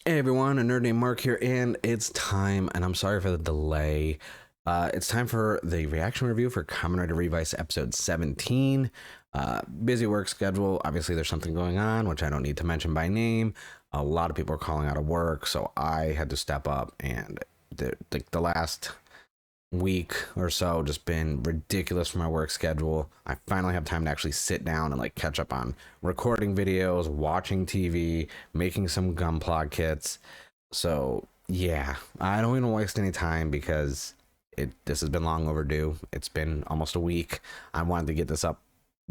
Hey everyone, a nerd named Mark here, and it's time, and I'm sorry for the delay. It's time for the reaction review for Kamen Rider Revice episode 17. Busy work schedule. Obviously, there's something going on, which I don't need to mention by name. A lot of people are calling out of work, so I had to step up, and the last week or so just been ridiculous for my work schedule. I finally have time to actually sit down and catch up on recording videos, watching TV, making some gunpla kits. So yeah, I don't even waste any time because this has been long overdue. It's been almost a week. I wanted to get this up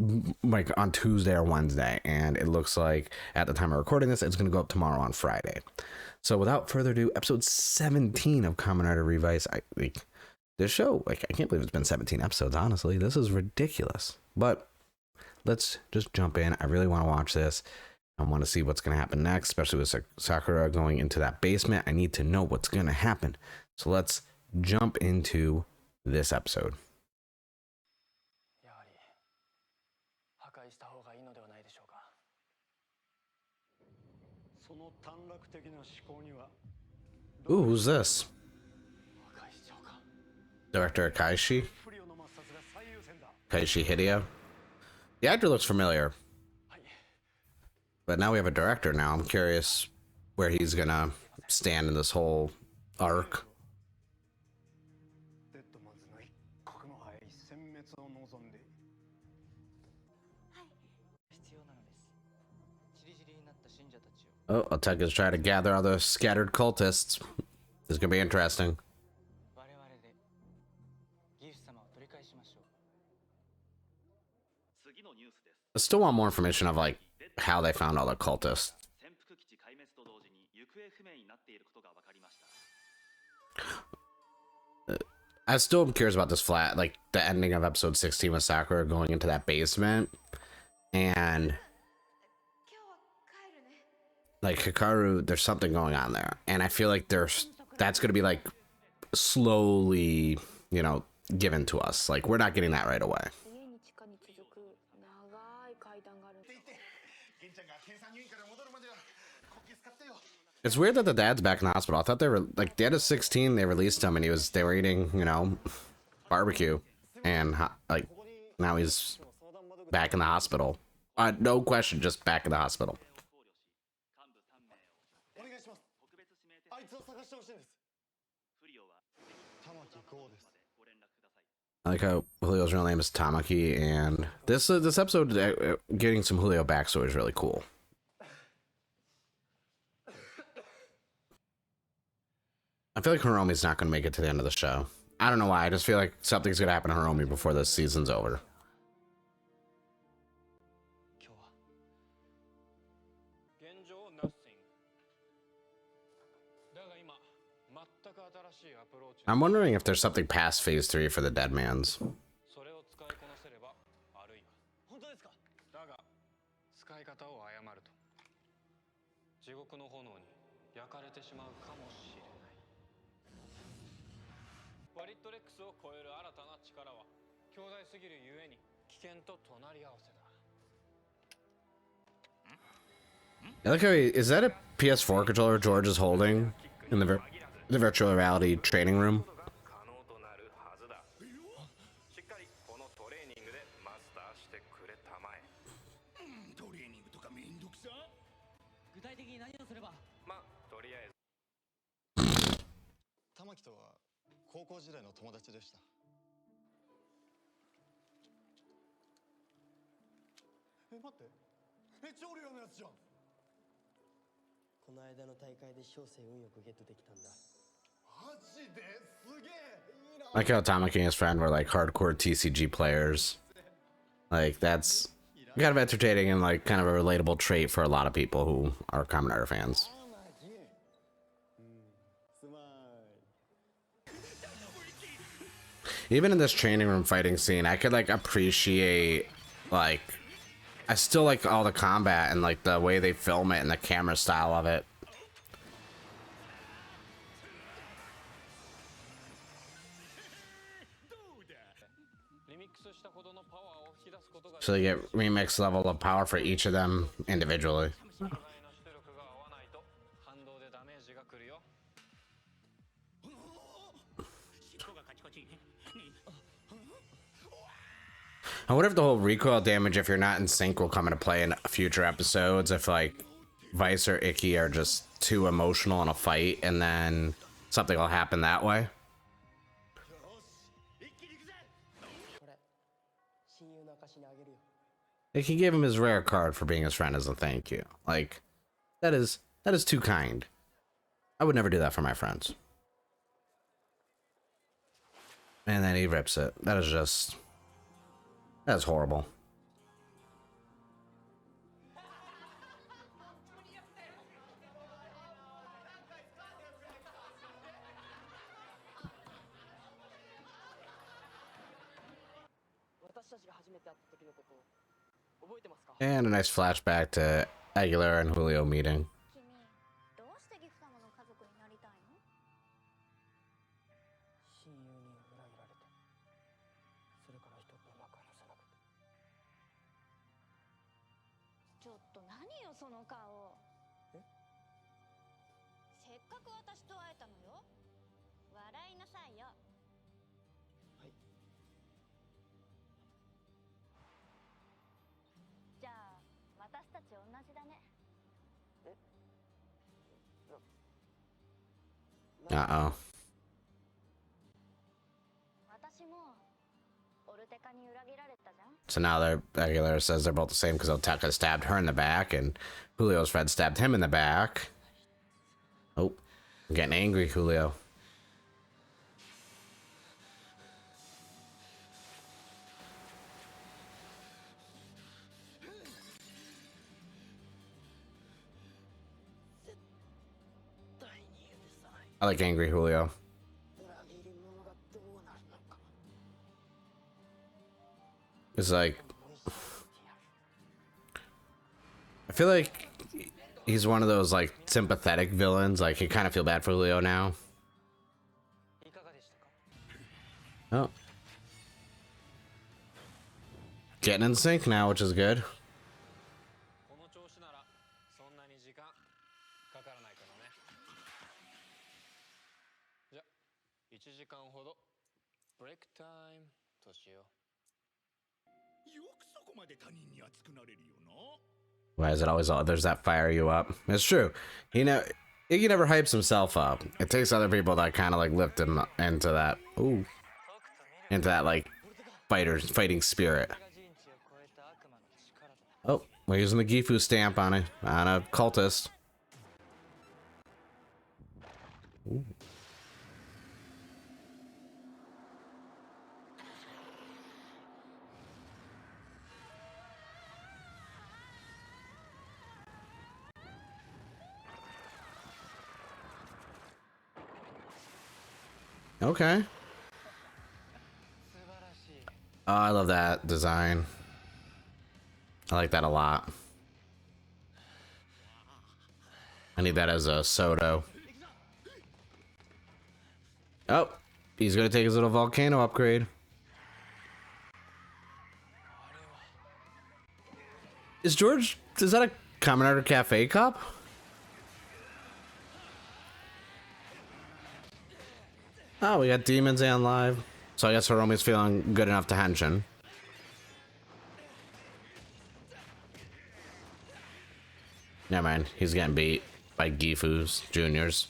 on Tuesday or Wednesday, and it looks like at the time of recording this it's going to go up tomorrow on Friday. So without further ado, episode 17 of Kamen Rider Revice. This show, I can't believe it's been 17 episodes, honestly. This is ridiculous. But let's just jump in. I really want to watch this. I want to see what's going to happen next, especially with Sakura going into that basement. I need to know what's going to happen. So let's jump into this episode. Ooh, who's this? Director Kaishi Hideo. The actor looks familiar, but now we have a director. Now I'm curious where he's gonna stand in this whole arc. Oh, Oteka's trying to gather all the scattered cultists. This is gonna be interesting. I still want more information of how they found all the cultists. I still am curious about this flat, the ending of episode 16 with Sakura going into that basement, and Hikaru, there's something going on there, and I feel like that's gonna be slowly, given to us. We're not getting that right away. It's weird that the dad's back in the hospital. I thought they were the end of 16. They released him, and they were eating, barbecue, and now he's back in the hospital. No question, just back in the hospital. I like how Julio's real name is Tamaki, and this episode getting some Julio backstory is really cool. I feel like Hiromi's not going to make it to the end of the show. I don't know why. I just feel like something's going to happen to Hiromi before this season's over. I'm wondering if there's something past phase 3 for the Deadmans. I like how is that a PS4 controller George is holding in the virtual reality training room? Like how Tamaki and his friend were hardcore TCG players. That's kind of entertaining and kind of a relatable trait for a lot of people who are Kamen Rider fans. Even in this training room fighting scene, I could appreciate I still like all the combat and the way they film it and the camera style of it. So they get remix level of power for each of them individually. I wonder if the whole recoil damage, if you're not in sync, will come into play in future episodes. If like Vice or Icky are just too emotional in a fight, and then something will happen that way. He gave him his rare card for being his friend as a thank you. Like, that is too kind. I would never do that for my friends. And then he rips it. That's horrible. And a nice flashback to Aguilera and Julio meeting. Uh-oh. So now Aguilera says they're both the same because Otaka stabbed her in the back and Julio's friend stabbed him in the back. Oh, I'm getting angry, Julio. I like angry Julio. It's like, I feel like he's one of those like sympathetic villains. Like, you kind of feel bad for Julio now. Oh, getting in sync now, which is good. Why is it always others that fire you up? It's true. He never hypes himself up. It takes other people that kind of like lift him into that, into that like fighting spirit. Oh, we're using the Gifu stamp on a cultist. Ooh. Okay. Oh, I love that design. I like that a lot. I need that as a Soto. Oh, he's gonna take his little volcano upgrade. Is that a Kamen Rider Cafe cup? Oh, we got Demons and live. So I guess Hiromi's feeling good enough to henshin. Never mind, he's getting beat by Gifu's juniors.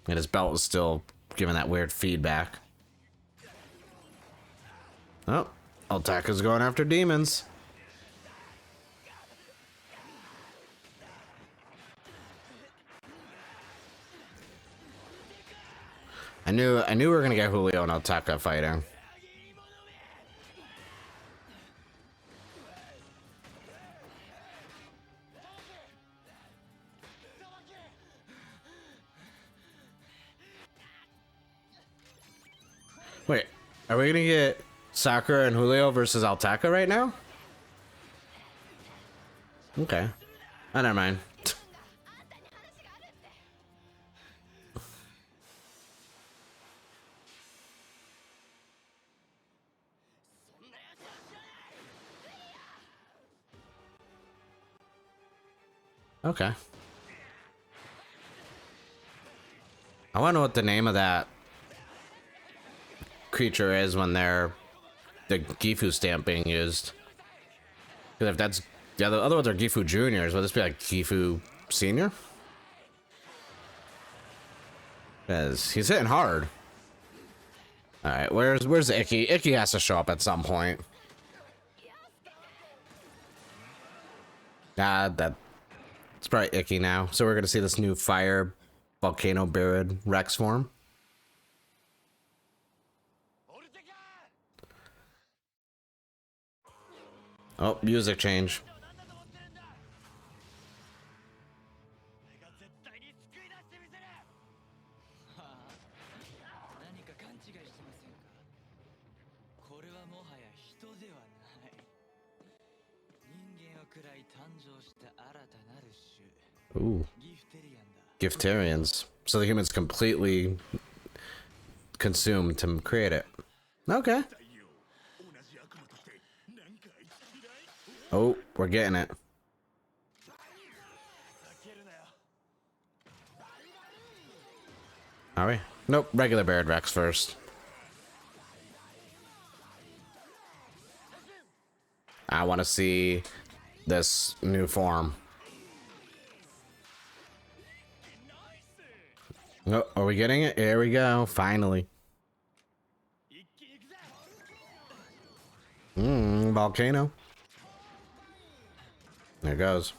And his belt is still giving that weird feedback. Oh, Otaka's going after demons. I knew we were gonna get Julio and Otaka fighting. Wait, are we gonna get Sakura and Julio versus Otaka right now? Okay. Oh, never mind. Okay. I want to know what the name of that creature is when they're the Gifu stamp being used. Because if that's the other ones are Gifu Juniors, would this be like Gifu Senior? Because he's hitting hard. All right, where's Icky? Icky has to show up at some point. That's probably Icky now. So we're gonna see this new fire volcano buried Rex form. Oh, music change. Ooh. Giftarians. So the humans completely consumed to create it. Okay. Oh, we're getting it. Are we? Nope, regular Baird Rex first. I want to see this new form. Oh, are we getting it? Here we go, finally. Volcano. There it goes.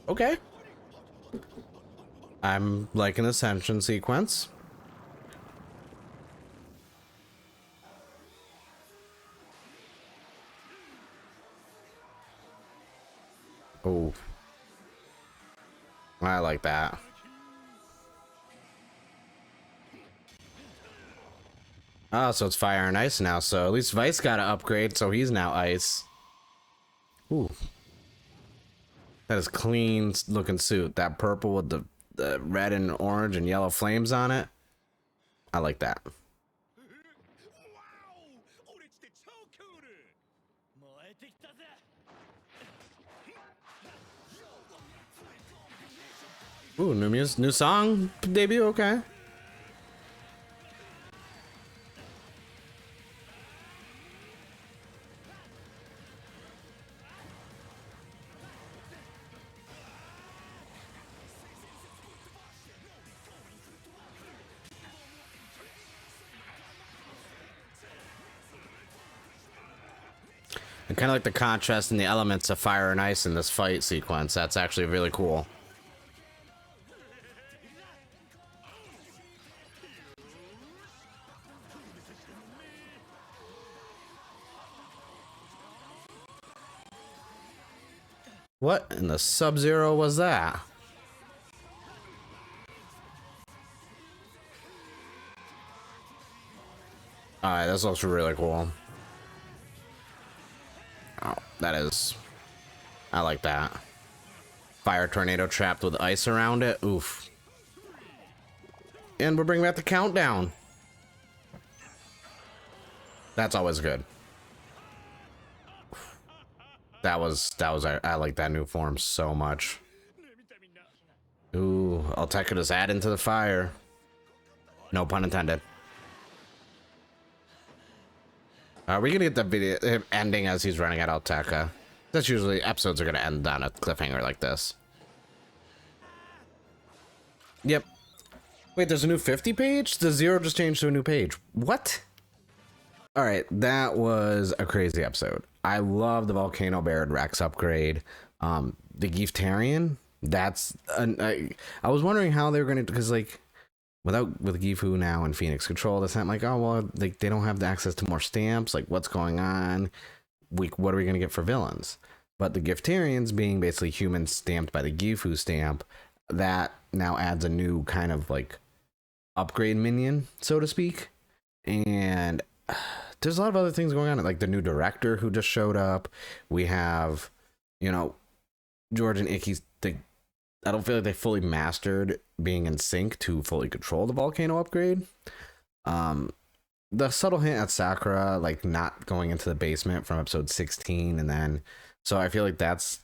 Okay. I'm like an ascension sequence. Oh. I like that. Oh, so it's fire and ice now, so at least Vice got an upgrade, so he's now ice. Ooh. That is clean looking suit. That purple with the red and orange and yellow flames on it. I like that. Ooh, new song debut, okay. I kind of like the contrast in the elements of fire and ice in this fight sequence. That's actually really cool. What in the Sub-Zero was that? Alright, this looks really cool. Oh, that is... I like that. Fire tornado trapped with ice around it. Oof. And we're bringing back the countdown. That's always good. That was I like that new form so much. Ooh, I'll take it as add into the fire. No pun intended. Are we gonna get the video him ending as he's running at Alteka? That's usually episodes are gonna end on a cliffhanger like this. Yep. Wait, there's a new 50 page? The 0 just changed to a new page. What? Alright, that was a crazy episode. I love the Volcano Baird Rex upgrade. The Giftarian, that's... I was wondering how they were going to... Because, like, with Gifu now and Phoenix Control, that's not like, oh, well, like, they don't have the access to more stamps. Like, what's going on? What are we going to get for villains? But the Giftarians being basically humans stamped by the Gifu stamp, that now adds a new kind of, like, upgrade minion, so to speak. And... there's a lot of other things going on, like the new director who just showed up. We have, you know, George and Icky's. I don't feel like they fully mastered being in sync to fully control the volcano upgrade. the subtle hint at Sakura like not going into the basement from episode 16, and then so I feel like this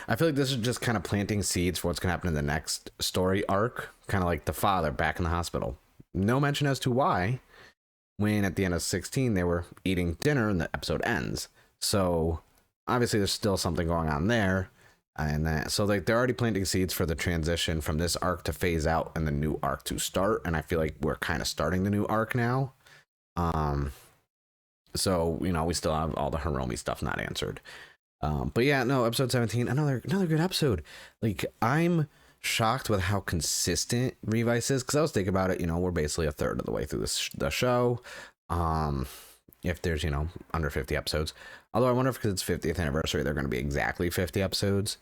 is just kind of planting seeds for what's going to happen in the next story arc, kind of like the father back in the hospital. No mention as to why, when at the end of 16 they were eating dinner and the episode ends. So obviously there's still something going on there. And that, so like they're already planting seeds for the transition from this arc to phase out and the new arc to start. And I feel like we're kind of starting the new arc now. So, you know, we still have all the Hiromi stuff not answered. But yeah, no, episode 17, another good episode. Like, I'm shocked with how consistent Revice is, because I was thinking about it, you know, we're basically a third of the way through the show. If there's, you know, under 50 episodes. Although I wonder if because it's 50th anniversary, they're going to be exactly 50 episodes.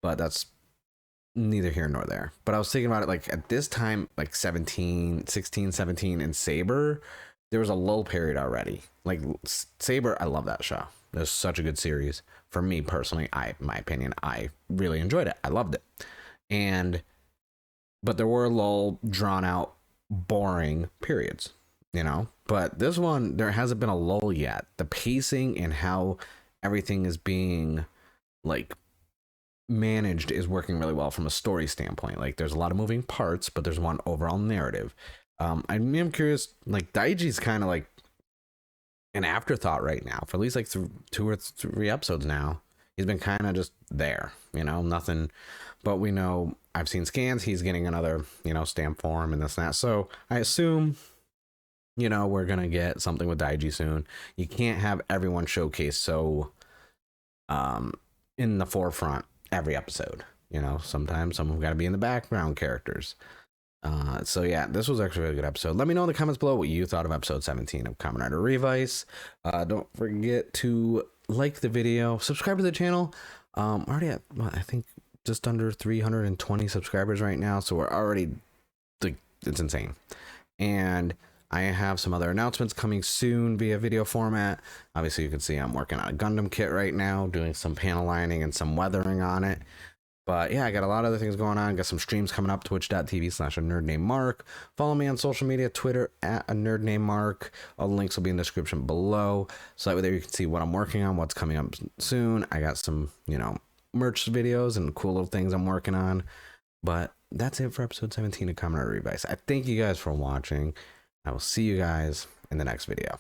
But that's neither here nor there. But I was thinking about it, like, at this time, like 16, 17, and Saber, there was a lull period already. Like, Saber, I love that show. It was such a good series. For me personally, my opinion, I really enjoyed it. I loved it. But there were lull, drawn out, boring periods, you know? But this one, there hasn't been a lull yet. The pacing and how everything is being, like, managed is working really well from a story standpoint. Like, there's a lot of moving parts, but there's one overall narrative. I'm curious, like, Daiji's kind of like an afterthought right now for at least like 2 or 3 episodes now. He's been kind of just there, you know, nothing. But we know, I've seen scans, he's getting another, you know, stamp form and this and that. So I assume, you know, we're gonna get something with Daiji soon. You can't have everyone showcased so in the forefront every episode. You know, sometimes some have got to be in the background characters. So yeah, this was actually a really good episode. Let me know in the comments below what you thought of episode 17 of Kamen Rider Revice. Don't forget to like the video, subscribe to the channel. Already at, I think, just under 320 subscribers right now, so we're already, like, it's insane. And I have some other announcements coming soon via video format. Obviously, you can see I'm working on a Gundam kit right now, doing some panel lining and some weathering on it. But yeah, I got a lot of other things going on. Got some streams coming up, twitch.tv/a-nerd-named-Mark. Follow me on social media, Twitter @a-nerd-named-Mark. All the links will be in the description below. So that way there you can see what I'm working on, what's coming up soon. I got some, you know, merch videos and cool little things I'm working on. But that's it for episode 17 of Kamen Rider Revice. I thank you guys for watching. I will see you guys in the next video.